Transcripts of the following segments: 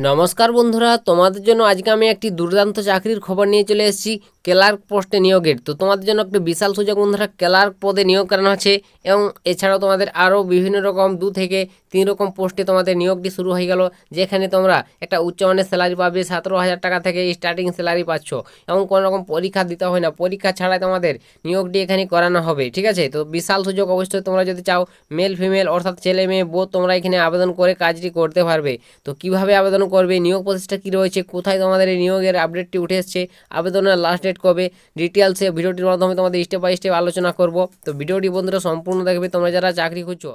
নমস্কার বন্ধুরা, তোমাদের জন্য আজকে আমি একটি দুর্দান্ত চাকরির খবর নিয়ে চলে এসেছি। ক্লার্ক পোস্টে নিয়োগের। তো তোমাদের জন্য একটা বিশাল সুযোগ বন্ধুরা, ক্লার্ক পদে নিয়োগ করানো হচ্ছে এবং এছাড়াও তোমাদের আরও বিভিন্ন রকম 2 থেকে 3 রকম পোস্টে তোমাদের নিয়োগটি শুরু হয়ে গেল, যেখানে তোমরা একটা উচ্চমানের স্যালারি পাবে। 17,000 টাকা থেকে স্টার্টিং স্যালারি পাচ্ছ এবং কোনো রকম পরীক্ষা দিতে হয় না, পরীক্ষা ছাড়াই তোমাদের নিয়োগটি এখানে করানো হবে। ঠিক আছে, তো বিশাল সুযোগ। অবশ্যই তোমরা যদি চাও, মেল ফিমেল অর্থাৎ ছেলে মেয়ে বোধ তোমরা এখানে আবেদন করে কাজটি করতে পারবে। তো কিভাবে আবেদন করবে, নিয়োগ প্রসেসটা কী রয়েছে, কোথায় তোমাদের এই নিয়োগের আপডেটটি উঠে এসছে, আবেদনের লাস্ট ডেট কবে, ডিটেলসে ভিডিওটির মাধ্যমে তোমাদের স্টেপ বাই স্টেপ আলোচনা করব। তো ভিডিওটি বন্ধুরা সম্পূর্ণ দেখবে তোমরা যারা চাকরি খুঁজছো।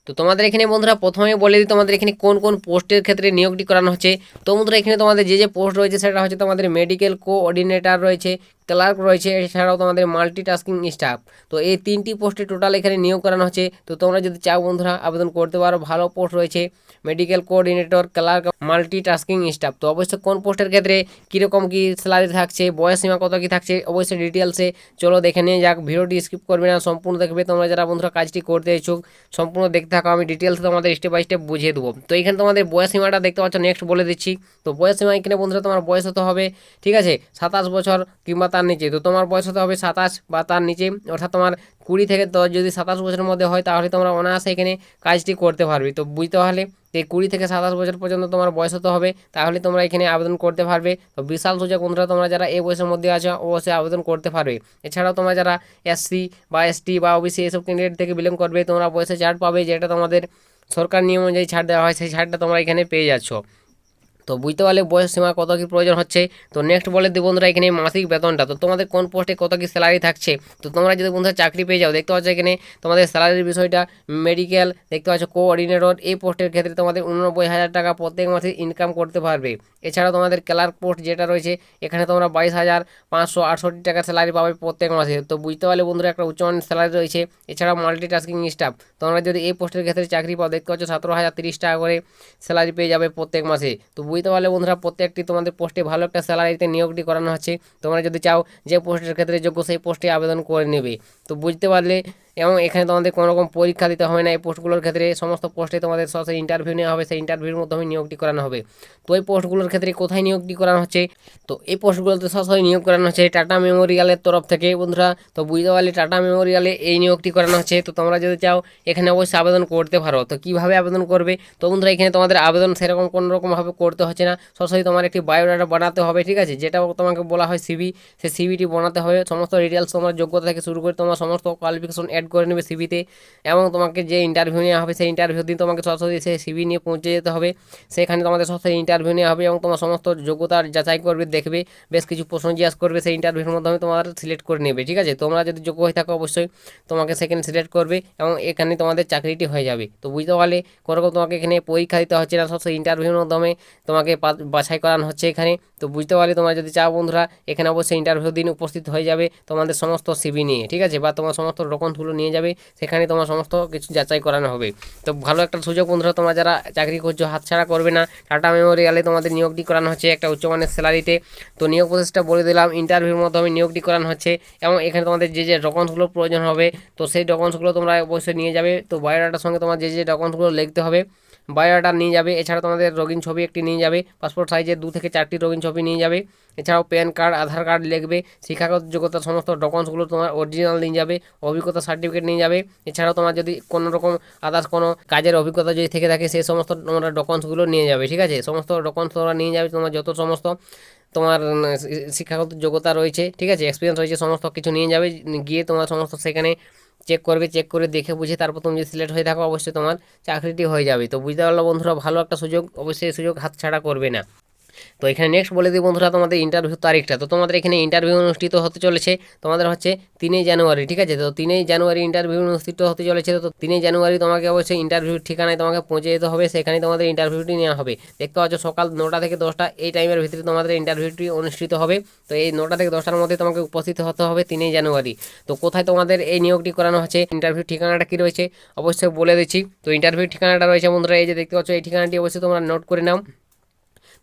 তো তোমাদের এখানে বন্ধুরা প্রথমে বলে দিই তোমাদের এখানে কোন কোন পোস্টের ক্ষেত্রে নিয়োগটি করানো হচ্ছে। তো বন্ধুরা এখানে তোমাদের যে পোস্ট রয়েছে সেটা হচ্ছে তোমাদের মেডিকেল কোঅর্ডিনেটর রয়েছে, ক্লার্ক রয়েছে, এছাড়াও তোমাদের মাল্টিটাস্কিং স্টাফ। তো এই 3টি পোস্টে টোটাল এখানে নিয়োগ করানো হচ্ছে। তো তোমরা যদি চাও বন্ধুরা আবেদন করতে পারো। ভালো পোস্ট রয়েছে medical coordinator, clerk, multitasking staff. তো অবশ্যই কোন পোস্টের ক্ষেত্রে কীরকম কী স্যালারি থাকছে, বয়স সীমা কত কী থাকছে, অবশ্যই ডিটেলসে চলো দেখে নিয়ে যাক। ভিডিওটি স্কিপ করবে না, সম্পূর্ণ দেখবে। তোমরা যারা বন্ধুরা কাজটি করতে ইচ্ছুক সম্পূর্ণ দেখতে থাকো, আমি ডিটেলসে তোমাদের স্টেপ বাই স্টেপ বুঝিয়ে দেবো। তো এখানে তোমাদের বয়স সীমাটা দেখতে পাচ্ছ, নেক্সট বলে দিচ্ছি। তো বয়স সীমা এখানে বন্ধুরা তোমার বয়স হতে হবে, ঠিক আছে, 27 বছর কিংবা তার নিচে। তো তোমার বয়স হতে হবে 27 বা তার নিচে, অর্থাৎ তোমার 20 থেকে যদি 27 বছরের মধ্যে হয় তাহলে তোমরা অনায়াসে এখানে কাজটি করতে পারবে। তো বুঝতে পারলে যে 20 থেকে 27 বছর পর্যন্ত তোমার বয়স হতে হবে, তাহলে তোমরা এখানে আবেদন করতে পারবে। তো বিশাল সুযোগ বন্ধুরা, তোমরা যারা এই বয়সের মধ্যে আছো অবশ্যই আবেদন করতে পারবে। এছাড়াও তোমরা যারা এসসি বা এসটি বা ওবিসি এসব ক্যান্ডিডেট থেকে বিলং করবে, তোমরা বয়সে ছাড় পাবে, যেটা তোমাদের সরকার নিয়ম অনুযায়ী ছাড় দেওয়া হয়, সেই ছাড়টা তোমরা এখানে পেয়ে যাচ্ছ। তো বুঝতে পারলে বয়স সীমা কত কী প্রয়োজন হচ্ছে। তো নেক্সট বলে দিই বন্ধুরা এখানে মাসিক বেতনটা। তো তোমাদের কোন পোস্টে কত কী স্যালারি থাকছে। তো তোমরা যদি বন্ধুরা চাকরি পেয়ে যাও, দেখতে পাচ্ছ এখানে তোমাদের স্যালারির বিষয়টা। মেডিকেল দেখতে পাচ্ছ কোঅর্ডিনেটর, এই পোস্টের ক্ষেত্রে তোমাদের 89,000 টাকা প্রত্যেক মাসে ইনকাম করতে পারবে। এছাড়াও তোমাদের ক্লার্ক পোস্ট যেটা রয়েছে, এখানে তোমরা 22,568 টাকা স্যালারি পাবে প্রত্যেক মাসে। তো বুঝতে পারলে বন্ধুরা একটা উচ্চমানের স্যালারি রয়েছে। এছাড়াও মাল্টিটাস্কিং স্টাফ, তোমরা যদি এই পোস্টের ক্ষেত্রে চাকরি পাও, দেখতে পাচ্ছ 17,030 টাকা করে স্যালারি পেয়ে যাবে প্রত্যেক মাসে। তো বুঝতে পারলে বন্ধুরা প্রত্যেকটি তোমাদের পোস্টে ভালো একটা স্যালারিতে নিয়োগটি করানো হচ্ছে। তোমরা যদি চাও যে পোস্টের ক্ষেত্রে যোগ্য সেই পোস্টে আবেদন করে নেবে। তো বুঝতে পারলে, এবং এখানে তোমাদের কোনো রকম পরীক্ষা দিতে হবে না। এই পোস্টগুলোর ক্ষেত্রে সমস্ত পোস্টে তোমাদের সরাসরি ইন্টারভিউ নেওয়া হবে, সেই ইন্টারভিউর মাধ্যমে নিয়োগটি করানো হবে। তো এই পোস্টগুলোর ক্ষেত্রে কোথায় নিয়োগটি করানো হচ্ছে, তো এই পোস্টগুলোতে সরাসরি নিয়োগ করানো হচ্ছে টাটা মেমোরিয়ালের তরফ থেকে বন্ধুরা। তো বুঝতে পারলে টাটা মেমোরিয়ালে এই নিয়োগটি করানো হচ্ছে। তো তোমরা যদি চাও এখানে অবশ্যই আবেদন করতে পারো। তো কীভাবে আবেদন করবে, তো বন্ধুরা এখানে তোমাদের আবেদন সেরকম কোনো রকমভাবে করতে হচ্ছে না। সরাসরি তোমার একটি বায়োডাটা বানাতে হবে, ঠিক আছে, যেটা তোমাকে বলা হয় সিভি। সেই সিভিটি বানাতে হবে। সমস্ত ডিটেলস তোমার যোগ্যতা থেকে শুরু করে তোমার সমস্ত কোয়ালিফিকেশন অ্যাড করে নেবে সিভিতে। এবং তোমাকে যে ইন্টারভিউ নেওয়া হবে, সেই ইন্টারভিউ দিন তোমাকে সরাসরি সেই সিভি নিয়ে পৌঁছে যেতে হবে। সেখানে তোমাদের সরাসরি ইন্টারভিউ নেওয়া হবে এবং তোমার সমস্ত যোগ্যতার যাচাই করবে, দেখবে, বেশ কিছু প্রশ্ন জিজ্ঞাসা করবে। সেই ইন্টারভিউর মাধ্যমে তোমার সিলেক্ট করে নেবে, ঠিক আছে। তোমরা যদি যোগ্য হয়ে থাকো অবশ্যই তোমাকে সেখানে সিলেক্ট করবে এবং এখানে তোমাদের চাকরিটি হয়ে যাবে। তো বুঝতে পারলে কোনোরকম তোমাকে এখানে পরীক্ষা দিতে হচ্ছে না, সরাসরি ইন্টারভিউর মাধ্যমে তোমাকে বাছাই করানো হচ্ছে এখানে। তো বুঝতে পারলে তোমরা যদি চাও বন্ধুরা এখানে অবশ্যই ইন্টারভিউ দিন উপস্থিত হয়ে যাবে তোমাদের সমস্ত সিভি নিয়ে, ঠিক আছে, বা তোমার সমস্ত ডকুমেন্টগুলো নিয়ে যাবে, সেখানে তোমার সমস্ত কিছু যাচাই করানো হবে। তো ভালো একটা সুযোগ বন্ধুরা, তোমরা যারা চাকরি করছো হাতছাড়া করবে না। টাটা মেমোরিয়ালে তোমাদের নিয়োগটি করানো হচ্ছে একটা উচ্চমানের স্যালারিতে। তো নিয়োগ প্রসেসটা বলে দিলাম, ইন্টারভিউর মাধ্যমে নিয়োগটি করানো হচ্ছে এবং এখানে তোমাদের যে ডকুমেন্টসগুলো প্রয়োজন হবে, তো সেই ডকুমেন্টসগুলো তোমরা অবশ্যই নিয়ে যাবে। তো বায়োডাটার সঙ্গে তোমার যে ডকুমেন্টসগুলো লিখতে হবে, বায়োডাটা নিয়ে যাবে। এছাড়া তোমাদের রঙিন ছবি একটি নিয়ে যাবে, পাসপোর্ট সাইজের 2 থেকে 4টি রঙিন ছবি নিয়ে যাবে। এছাড়াও প্যান কার্ড, আধার কার্ড লিখবে, শিক্ষাগত যোগ্যতার সমস্ত ডকুমেন্টসগুলো তোমার অরিজিনাল নিয়ে যাবে, অভিজ্ঞতা সার্টিফিকেট নিয়ে যাবে। এছাড়াও তোমার যদি কোনো রকম আদার্স কোনো কাজের অভিজ্ঞতা যদি থেকে থাকে, সেই সমস্ত তোমরা ডকুমেন্টসগুলো নিয়ে যাবে, ঠিক আছে। সমস্ত ডকুমেন্টস তোমরা নিয়ে যাবে, তোমার যত সমস্ত তোমার শিক্ষাগত যোগ্যতা রয়েছে, ঠিক আছে, এক্সপিরিয়েন্স রয়েছে, সমস্ত কিছু নিয়ে যাবে। গিয়ে তোমার সমস্ত সেখানে চেক করবে, চেক করে দেখে বুঝে তারপর তুমি যদি সিলেক্ট হয়ে থাকো অবশ্যই তোমার চাকরিটি হয়ে যাবে। তো বুঝতে পারলো বন্ধুরা, ভালো একটা সুযোগ, অবশ্যই এই সুযোগ হাতছাড়া করবে না। তো এখানে নেক্সট বলে দিই বন্ধুরা তোমাদের ইন্টারভিউ তারিখটা। তো তোমাদের এখানে ইন্টারভিউ অনুষ্ঠিত হতে চলেছে তোমাদের হচ্ছে 3 জানুয়ারি, ঠিক আছে। তো 3 জানুয়ারি ইন্টারভিউ অনুষ্ঠিত হতে চলেছে। তো 3 জানুয়ারি তোমাকে অবশ্যই ইন্টারভিউর ঠিকানায় তোমাকে পৌঁছে যেতে হবে, সেখানে তোমাদের ইন্টারভিউটি নেওয়া হবে। দেখতে পাচ্ছ সকাল 9টা থেকে 10টা এই টাইমের ভিতরে তোমাদের ইন্টারভিউটি অনুষ্ঠিত হবে। তো এই 9টা থেকে 10টার মধ্যে তোমাকে উপস্থিত হতে হবে 3 জানুয়ারি। তো কোথায় তোমাদের এই নিয়োগটি করানো হচ্ছে, ইন্টারভিউ ঠিকানাটা কী রয়েছে অবশ্যই বলে দিচ্ছি। তো ইন্টারভিউ ঠিকানাটা রয়েছে বন্ধুরা, এই যে দেখতে পাচ্ছ এই ঠিকানাটি অবশ্যই তোমরা নোট করে নাও।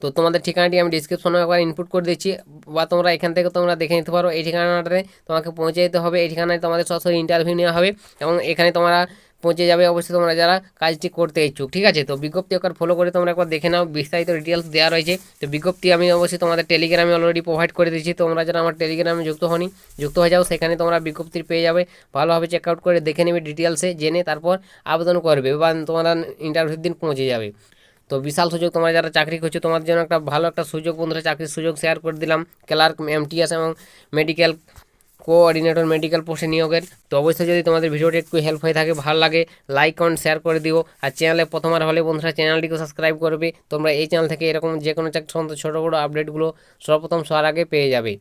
তো তোমাদের ঠিকানাটি আমি ডিসক্রিপশনে একবার ইনপুট করে দিচ্ছি, বা তোমরা এখান থেকে তোমরা দেখে নিতে পারো। এই ঠিকানাটাতে তোমাকে পৌঁছে যেতে হবে, এই ঠিকানায় তোমাদের সরাসরি ইন্টারভিউ নেওয়া হবে এবং এখানে তোমরা পৌঁছে যাবে অবশ্যই তোমরা যারা কাজটি করতে ইচ্ছুক। ঠিক আছে, তো বিজ্ঞপ্তি একবার ফলো করে তোমরা একবার দেখে নাও, বিস্তারিত ডিটেলস দেওয়া রয়েছে। তো বিজ্ঞপ্তি আমি অবশ্যই তোমাদের টেলিগ্রামে অলরেডি প্রোভাইড করে দিয়েছি। তোমরা যারা আমার টেলিগ্রামে যুক্ত হয়ে যাও, সেখানে তোমরা বিজ্ঞপ্তি পেয়ে যাবে। ভালোভাবে চেক আউট করে দেখে নেবে, ডিটেলসে জেনে তারপর আবেদন করবে বা তোমরা ইন্টারভিউর দিন পৌঁছে যাবে। তো বিশাল সুযোগ, তোমরা যারা চাকরি করছো তোমাদের জন্য একটা ভালো একটা সুযোগ বন্ধুরা, চাকরির সুযোগ শেয়ার করে দিলাম। ক্লার্ক, এমটিএস এবং মেডিকেল কোঅর্ডিনেটর মেডিকেল পোস্টে নিয়োগের। তো অবশ্যই যদি তোমাদের ভিডিওটি একটু হেল্প হয়ে থাকে, ভালো লাগে, লাইক কমেন্ট শেয়ার করে দিও। আর চ্যানেলে প্রথমবার হলে বন্ধুরা চ্যানেলটিকে সাবস্ক্রাইব করবে। তোমরা এই চ্যানেল থেকে এরকম যে কোনো ছোটো বড়ো আপডেটগুলো সর্বপ্রথম সবার আগে পেয়ে যাবে।